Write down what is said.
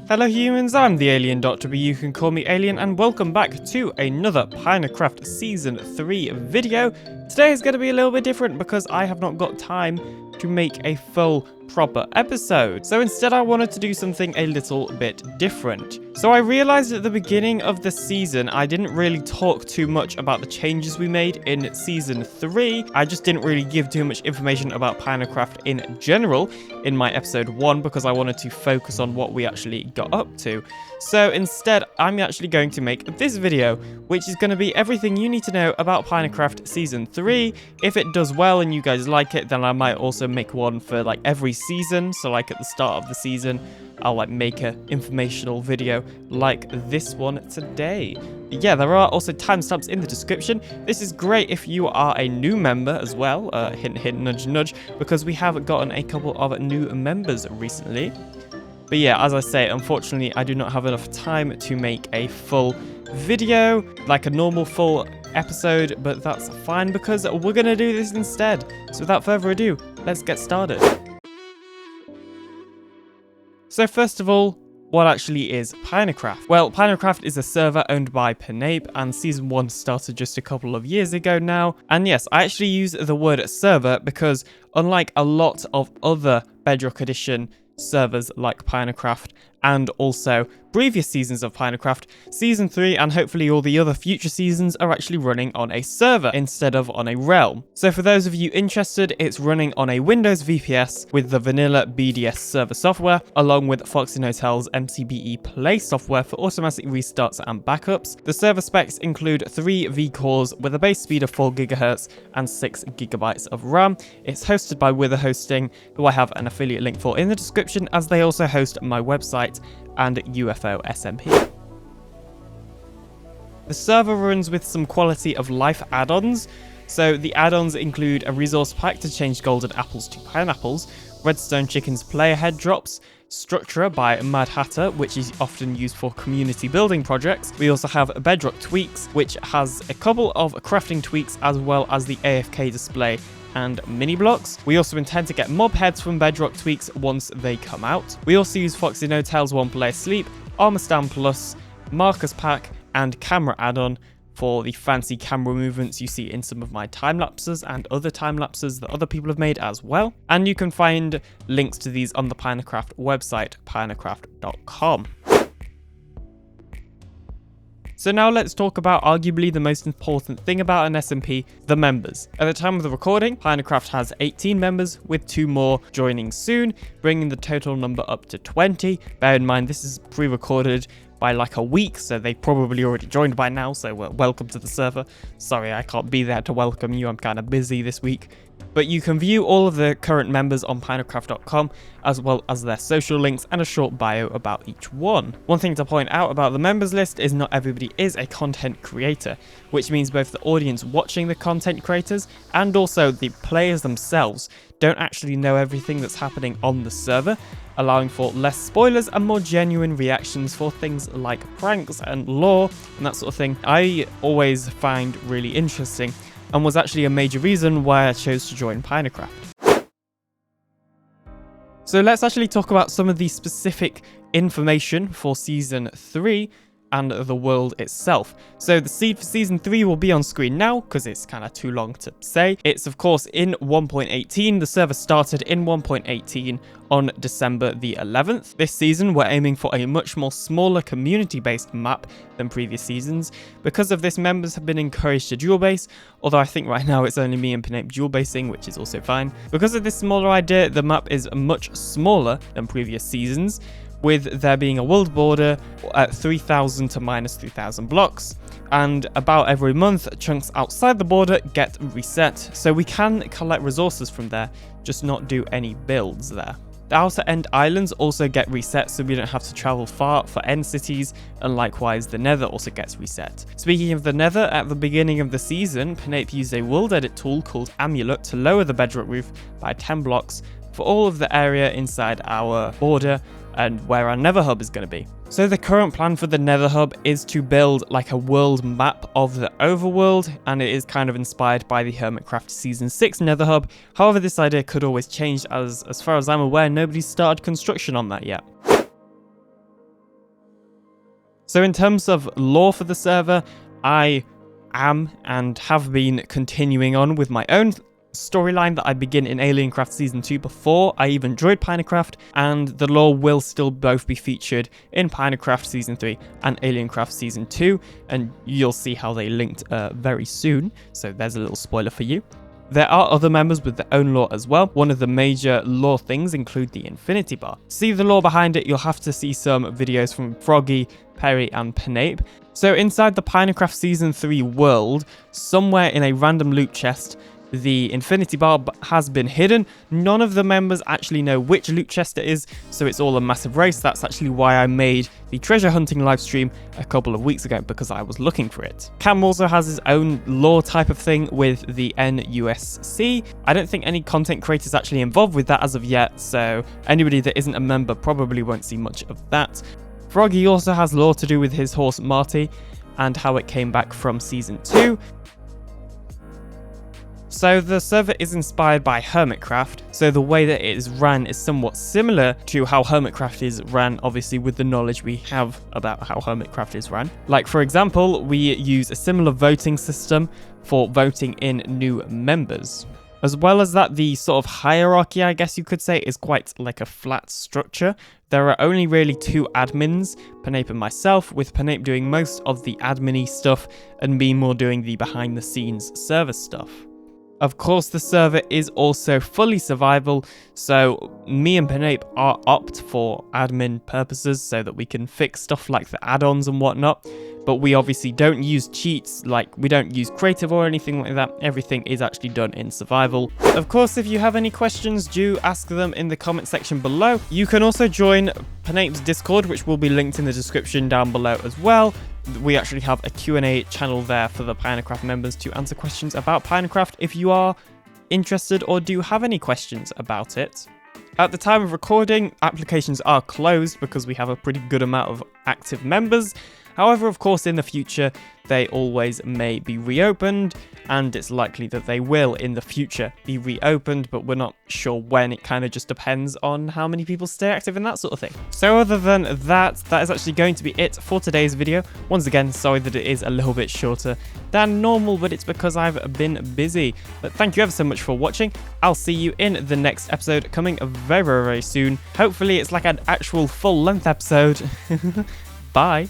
Hello humans, I'm the Alien Doctor, but you can call me Alien, and welcome back to another PinaCraft Season 3 video. Today is going to be a little bit different because I have not got time to make a full proper episode. So instead I wanted to do something a little bit different. So I realized at the beginning of the season I didn't really talk too much about the changes we made in Season 3. I just didn't really give too much information about PinaCraft in general in my episode 1 because I wanted to focus on what we actually got up to. So instead I'm actually going to make this video, which is going to be everything you need to know about PinaCraft Season 3. If it does well and you guys like it, then I might also make one for like every season. So like at the start of the season I'll like make an informational video like this one today. Yeah, there are also timestamps in the description. This is great if you are a new member as well, hint hint nudge nudge, because we have gotten a couple of new members recently. But yeah, as I say, unfortunately I do not have enough time to make a full video, like a normal full episode, but that's fine because we're going to do this instead. So without further ado, let's get started. So first of all, what actually is PinaCraft? Well, PinaCraft is a server owned by PinaCraft, and Season 1 started just a couple of years ago now. And yes, I actually use the word server because unlike a lot of other Bedrock Edition servers like PinaCraft and also previous seasons of PinaCraft, Season 3 and hopefully all the other future seasons are actually running on a server instead of on a realm. So for those of you interested, it's running on a Windows VPS with the vanilla BDS server software, along with Foxy Hotel's MCBE Play software for automatic restarts and backups. The server specs include 3 V-cores with a base speed of 4 GHz and 6 GB of RAM. It's hosted by Wither Hosting, who I have an affiliate link for in the description, as they also host my website and UFO SMP. The server runs with some quality of life add-ons. So the add-ons include a resource pack to change golden apples to pineapples, Redstone Chicken's player head drops, Structure by Mad Hatter, which is often used for community building projects. We also have Bedrock Tweaks, which has a couple of crafting tweaks as well as the AFK display and mini blocks. We also intend to get mob heads from Bedrock Tweaks once they come out. We also use Foxy Hotel's One Player Sleep, Armor Stand Plus, Marcus Pack, and Camera add-on for the fancy camera movements you see in some of my time lapses and other time lapses that other people have made as well. And you can find links to these on the PinaCraft website, PinaCraft.com. So now let's talk about arguably the most important thing about an SMP, the members. At the time of the recording, PinaCraft has 18 members, with 2 more joining soon, bringing the total number up to 20. Bear in mind, this is pre-recorded by like a week, so they've probably already joined by now, so welcome to the server. Sorry, I can't be there to welcome you, I'm kind of busy this week. But you can view all of the current members on PinaCraft.com, as well as their social links and a short bio about each one. One thing to point out about the members list is not everybody is a content creator, which means both the audience watching the content creators and also the players themselves don't actually know everything that's happening on the server, allowing for less spoilers and more genuine reactions for things like pranks and lore and that sort of thing. I always find really interesting, and was actually a major reason why I chose to join PinaCraft. So let's actually talk about some of the specific information for Season 3 and the world itself. So the seed for Season 3 will be on screen now because it's kind of too long to say. It's of course in 1.18. The server started in 1.18 on December the 11th. This season we're aiming for a much more smaller community-based map than previous seasons. Because of this, members have been encouraged to dual base, although I think right now it's only me and PinaCraft dual basing, which is also fine. Because of this smaller idea, the map is much smaller than previous seasons, with there being a world border at 3,000 to minus 3,000 blocks, and about every month chunks outside the border get reset, so we can collect resources from there, just not do any builds there. The outer end islands also get reset, so we don't have to travel far for end cities, and likewise the nether also gets reset. Speaking of the nether, at the beginning of the season, PinaCraft used a world edit tool called Amulet to lower the bedrock roof by 10 blocks for all of the area inside our border and where our nether hub is going to be. So the current plan for the nether hub is to build like a world map of the overworld, and it is kind of inspired by the Hermitcraft Season 6 nether hub. However, this idea could always change, as far as I'm aware, nobody's started construction on that yet. So in terms of lore for the server, I am and have been continuing on with my own storyline that I begin in AlienCraft Season 2 before I even joined PinaCraft, and the lore will still both be featured in PinaCraft Season 3 and AlienCraft Season 2, and you'll see how they linked very soon, so there's a little spoiler for you. There are other members with their own lore as well. One of the major lore things include the infinity bar. To see the lore behind it, you'll have to see some videos from Froggy, Perry and Penape. So inside the PinaCraft Season 3 world, somewhere in a random loot chest, the infinity bar has been hidden. None of the members actually know which loot chest it is, so it's all a massive race. That's actually why I made the treasure hunting live stream a couple of weeks ago, because I was looking for it. Cam also has his own lore type of thing with the NUSC. I don't think any content creators actually involved with that as of yet, so anybody that isn't a member probably won't see much of that. Froggy also has lore to do with his horse Marty and how it came back from Season 2. So the server is inspired by Hermitcraft, so the way that it is ran is somewhat similar to how Hermitcraft is ran, obviously with the knowledge we have about how Hermitcraft is ran. Like for example, we use a similar voting system for voting in new members. As well as that, the sort of hierarchy, I guess you could say, is quite like a flat structure. There are only really 2 admins, Penape and myself, with Penape doing most of the admin-y stuff and me more doing the behind the scenes server stuff. Of course, the server is also fully survival, so me and Penape are opt for admin purposes so that we can fix stuff like the add-ons and whatnot, but we obviously don't use cheats, like we don't use creative or anything like that. Everything is actually done in survival. Of course, if you have any questions, do ask them in the comment section below. You can also join Penape's Discord, which will be linked in the description down below as well. We actually have a Q&A channel there for the PinaCraft members to answer questions about PinaCraft if you are interested or do have any questions about it. At the time of recording, applications are closed because we have a pretty good amount of active members. However, of course, in the future, they always may be reopened, and it's likely that they will in the future be reopened, but we're not sure when. It kind of just depends on how many people stay active and that sort of thing. So other than that, that is actually going to be it for today's video. Once again, sorry that it is a little bit shorter than normal, but it's because I've been busy. But thank you ever so much for watching. I'll see you in the next episode coming very, very soon. Hopefully it's like an actual full-length episode. Bye.